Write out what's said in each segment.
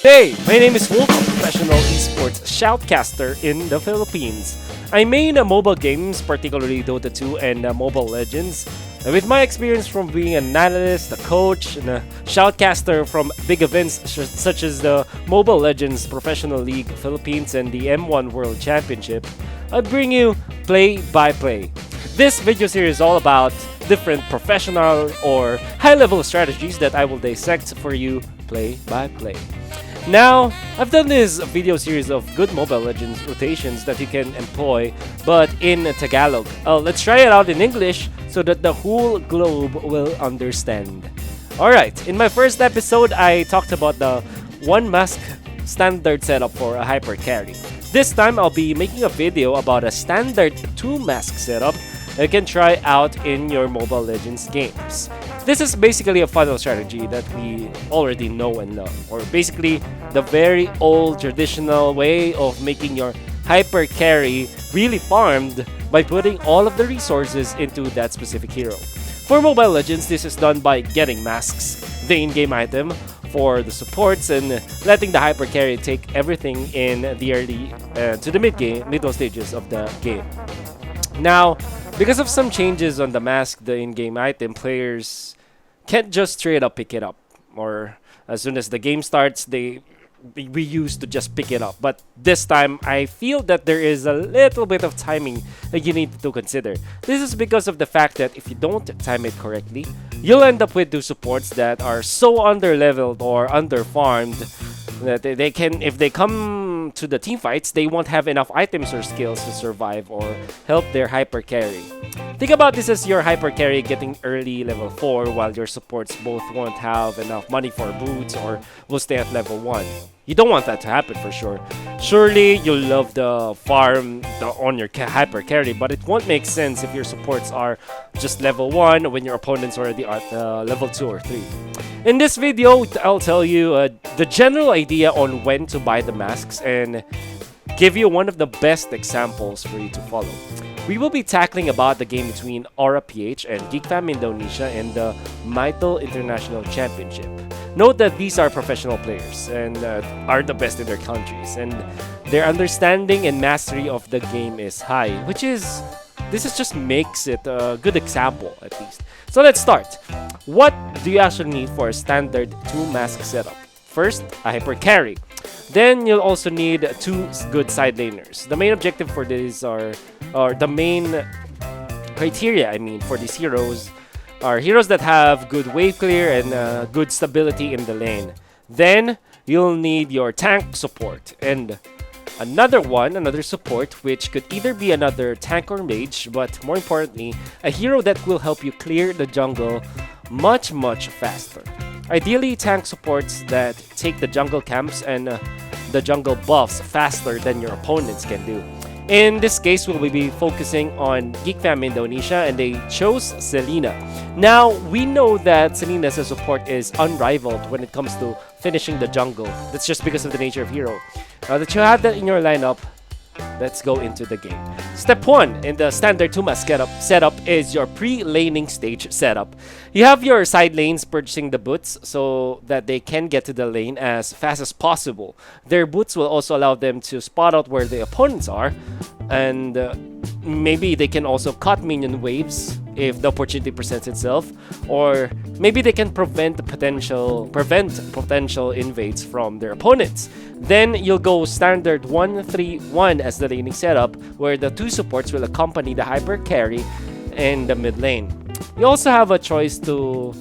Hey, my name is Wolf, a professional esports shoutcaster in the Philippines. I main mobile games, particularly Dota 2 and Mobile Legends. With my experience from being an analyst, a coach, and a shoutcaster from big events such as the Mobile Legends Professional League Philippines and the M1 World Championship, I bring you play-by-play. This video series is all about different professional or high-level strategies that I will dissect for you play-by-play. Now, I've done this video series of good Mobile Legends rotations that you can employ, but in Tagalog. Let's try it out in English so that the whole globe will understand. Alright, in my first episode, I talked about the one mask standard setup for a hyper carry. This time, I'll be making a video about a standard 2 mask setup that you can try out in your Mobile Legends games. This is basically a funnel strategy that we already know and love, or basically the very old traditional way of making your hyper carry really farmed by putting all of the resources into that specific hero. For Mobile Legends, this is done by getting masks, the in-game item, for the supports, and letting the hyper carry take everything in the early to the middle stages of the game. Now, because of some changes on the mask, the in-game item, players can't just straight up pick it up, or as soon as the game starts, we used to just pick it up. But this time, I feel that there is a little bit of timing that you need to consider. This is because of the fact that if you don't time it correctly, you'll end up with two supports that are so under-leveled or under-farmed that they can, if they come to the team fights, they won't have enough items or skills to survive or help their hyper carry. Think about this as your hyper carry getting early level 4 while your supports both won't have enough money for boots or will stay at level 1. You don't want that to happen for sure. Surely you'll love the farm on your hyper carry, but it won't make sense if your supports are just level 1 when your opponents are already at level 2 or 3. In this video, I'll tell you the general idea on when to buy the masks and give you one of the best examples for you to follow. We will be tackling about the game between Aura PH and GeekFam Indonesia in the Mytel International Championship. Note that these are professional players and are the best in their countries, and their understanding and mastery of the game is high, this just makes it a good example at least. So let's start. What do you actually need for a standard 2 mask setup? First, a hyper carry. Then you'll also need 2 good side laners. The main objective for these or the main criteria, for these heroes are heroes that have good wave clear and good stability in the lane. Then you'll need your tank support and another support, which could either be another tank or mage, but more importantly, a hero that will help you clear the jungle much faster. Ideally, tank supports that take the jungle camps and the jungle buffs faster than your opponents can do. In this case, we'll be focusing on GeekFam Indonesia, and they chose Selena. Now, we know that Selena as a support is unrivaled when it comes to finishing the jungle. That's just because of the nature of hero. Now that you have that in your lineup, let's go into the game. Step 1 in the standard 2 mask setup is your pre-laning stage setup. You have your side lanes purchasing the boots so that they can get to the lane as fast as possible. Their boots will also allow them to spot out where the opponents are, and maybe they can also cut minion waves if the opportunity presents itself, or maybe they can prevent potential invades from their opponents. Then you'll go standard 1-3-1 as the laning setup, where the 2 supports will accompany the hyper carry in the mid lane. You also have a choice to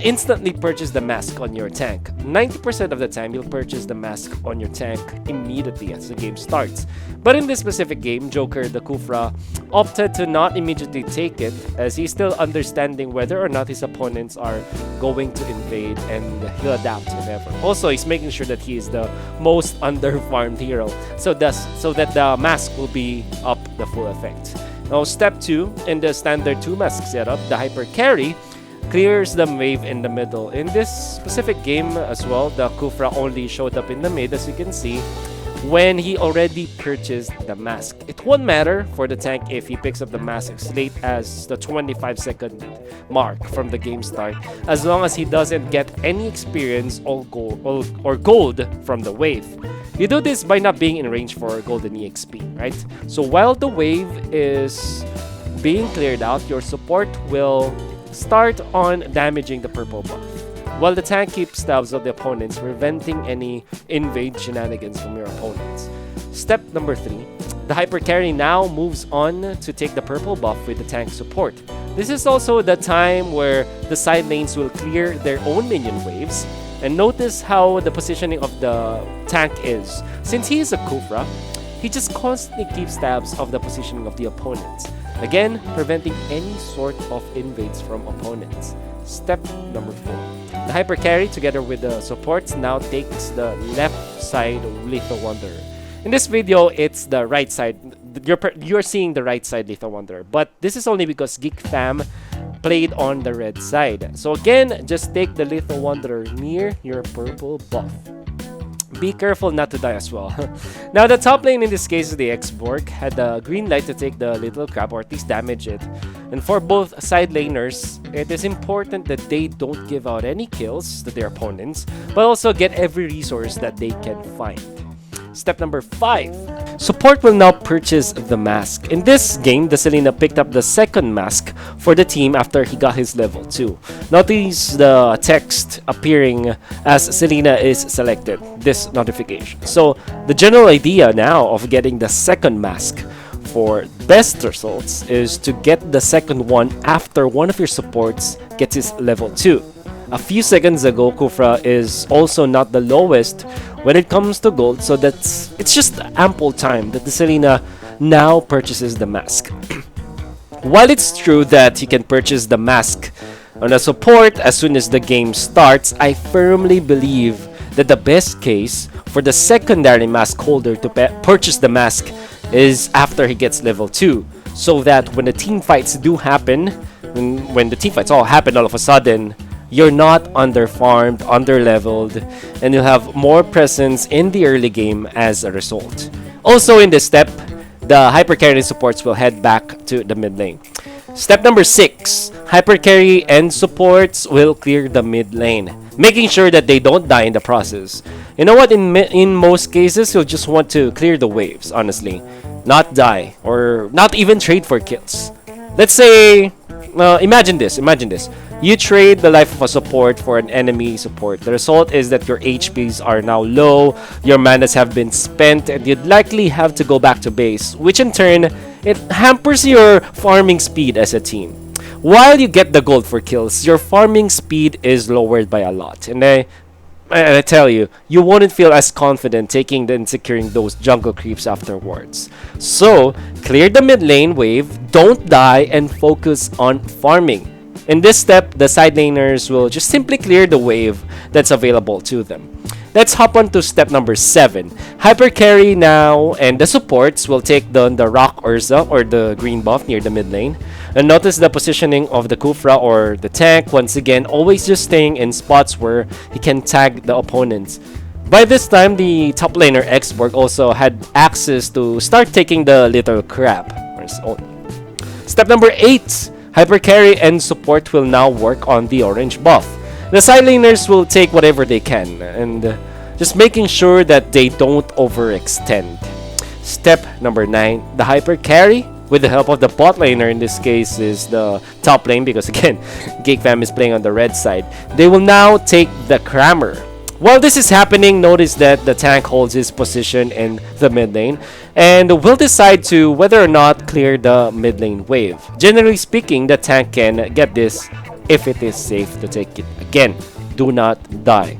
instantly purchase the mask on your tank. 90% of the time, you'll purchase the mask on your tank immediately as the game starts. But in this specific game, Joker the Kufra opted to not immediately take it, as he's still understanding whether or not his opponents are going to invade, and he'll adapt whenever. Also, he's making sure that he is the most under-farmed hero, so that the mask will be up the full effect. Now, step 2 in the standard 2 mask setup, the hyper carry clears the wave in the middle. In this specific game as well, the Kufra only showed up in the mid, as you can see, when he already purchased the mask. It won't matter for the tank if he picks up the mask as late as the 25-second mark from the game start, as long as he doesn't get any experience or gold from the wave. You do this by not being in range for golden EXP, right? So while the wave is being cleared out, your support will start on damaging the purple buff, while the tank keeps tabs of the opponents, preventing any invade shenanigans from your opponents. Step number 3. The hyper carry now moves on to take the purple buff with the tank support. This is also the time where the side lanes will clear their own minion waves. And notice how the positioning of the tank is. Since he is a Kufra, he just constantly keeps tabs of the positioning of the opponents, again preventing any sort of invades from opponents. Step number 4. The hyper carry together with the supports now takes the left side Lethal Wanderer. In this video, it's the right side. You're seeing the right side Lethal Wanderer, but this is only because Geek Fam played on the red side. So again, just take the Lethal Wanderer near your purple buff. Be careful not to die as well. Now the top lane in this case is the X-Borg, had the green light to take the little crab or at least damage it. And for both side laners, it is important that they don't give out any kills to their opponents, but also get every resource that they can find. Step number 5. Support will now purchase the mask. In this game, the Selena picked up the second mask for the team after he got his level 2. Notice the text appearing as Selena is selected, this notification. So the general idea now of getting the second mask for best results is to get the second one after one of your supports gets his level 2. A few seconds ago, Kufra is also not the lowest when it comes to gold, so it's just ample time that the Selena now purchases the mask. While it's true that you can purchase the mask on a support as soon as the game starts, I firmly believe that the best case for the secondary mask holder to purchase the mask is after he gets level 2, so that when the team fights do happen, when the team fights all happen all of a sudden, you're not under-farmed, under-leveled, and you'll have more presence in the early game as a result. Also in this step, the hyper carry supports will head back to the mid lane. Step number 6. Hyper carry and supports will clear the mid lane, making sure that they don't die in the process. You know what, in most cases, you'll just want to clear the waves, honestly. Not die, or not even trade for kills. Let's say, imagine this. You trade the life of a support for an enemy support. The result is that your HPs are now low, your manas have been spent, and you'd likely have to go back to base, which in turn, it hampers your farming speed as a team. While you get the gold for kills, your farming speed is lowered by a lot. And I tell you, you wouldn't feel as confident taking and securing those jungle creeps afterwards. So, clear the mid lane wave, don't die, and focus on farming. In this step, the side laners will just simply clear the wave that's available to them. Let's hop on to step number 7. Hyper carry now, and the supports will take down the Rock Urza or the green buff near the mid lane. And notice the positioning of the Kufra or the tank, once again, always just staying in spots where he can tag the opponents. By this time, the top laner X-Borg also had access to start taking the little crab. Step number 8. Hyper carry and support will now work on the orange buff. The side laners will take whatever they can, and just making sure that they don't overextend. Step number 9. The hyper carry, with the help of the bot laner, in this case is the top lane, because again, Geek Fam is playing on the red side. They will now take the Crammer. While this is happening, notice that the tank holds his position in the mid lane and will decide to whether or not clear the mid lane wave. Generally speaking, the tank can get this if it is safe to take it. Again, do not die.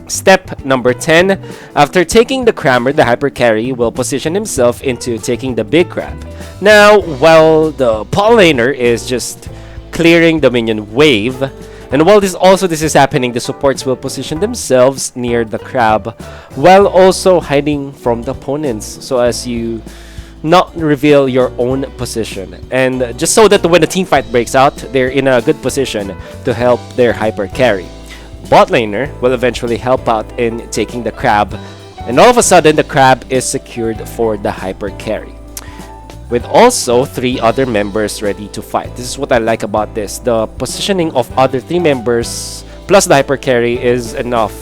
Step number 10. After taking the Crammer, the hyper carry will position himself into taking the big crab. Now, while the bot laner is just clearing the minion wave, and while this is happening, the supports will position themselves near the crab while also hiding from the opponents, so as you not reveal your own position, and just so that when the team fight breaks out, they're in a good position to help their hyper carry. Bot laner will eventually help out in taking the crab And all of a sudden, the crab is secured for the hyper carry, with also 3 other members ready to fight. This is what I like about this. The positioning of other 3 members plus the hyper carry is enough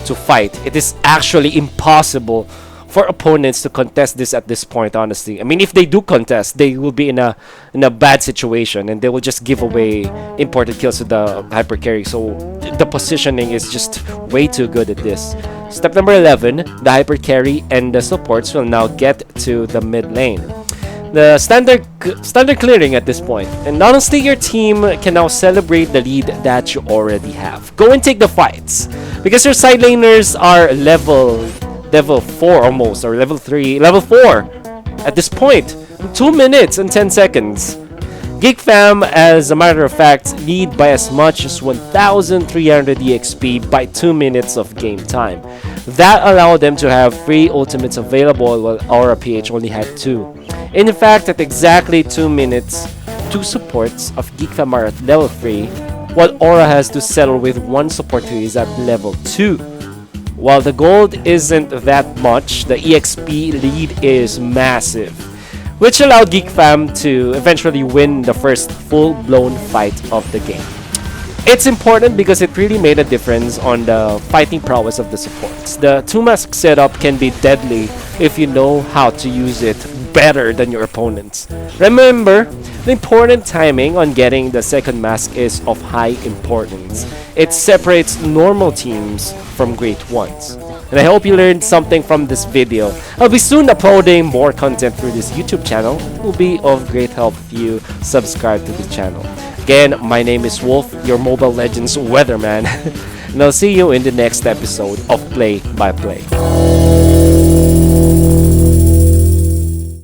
to fight. It is actually impossible for opponents to contest this at this point, honestly. I mean, if they do contest, they will be in a bad situation, and they will just give away important kills to the hyper carry. So the positioning is just way too good at this. Step number 11, the hyper carry and the supports will now get to the mid lane. The standard clearing at this point, and honestly, your team can now celebrate the lead that you already have. Go and take the fights, because your side laners are level 4 almost, or level 4 at this point. 2 minutes and 10 seconds. Geek Fam, as a matter of fact, lead by as much as 1,300 EXP by 2 minutes of game time. That allowed them to have 3 ultimates available, while Aura PH only had 2. In fact, at exactly 2 minutes, 2 supports of Geek Fam are at level 3, while Aura has to settle with 1 support who is at level 2. While the gold isn't that much, the EXP lead is massive, which allowed Geek Fam to eventually win the first full-blown fight of the game. It's important because it really made a difference on the fighting prowess of the supports. The 2-mask setup can be deadly if you know how to use it better than your opponents. Remember, the important timing on getting the second mask is of high importance. It separates normal teams from great ones. And I hope you learned something from this video. I'll be soon uploading more content through this YouTube channel. It will be of great help if you subscribe to the channel. Again, my name is Wolf, your Mobile Legends weatherman. And I'll see you in the next episode of Play by Play.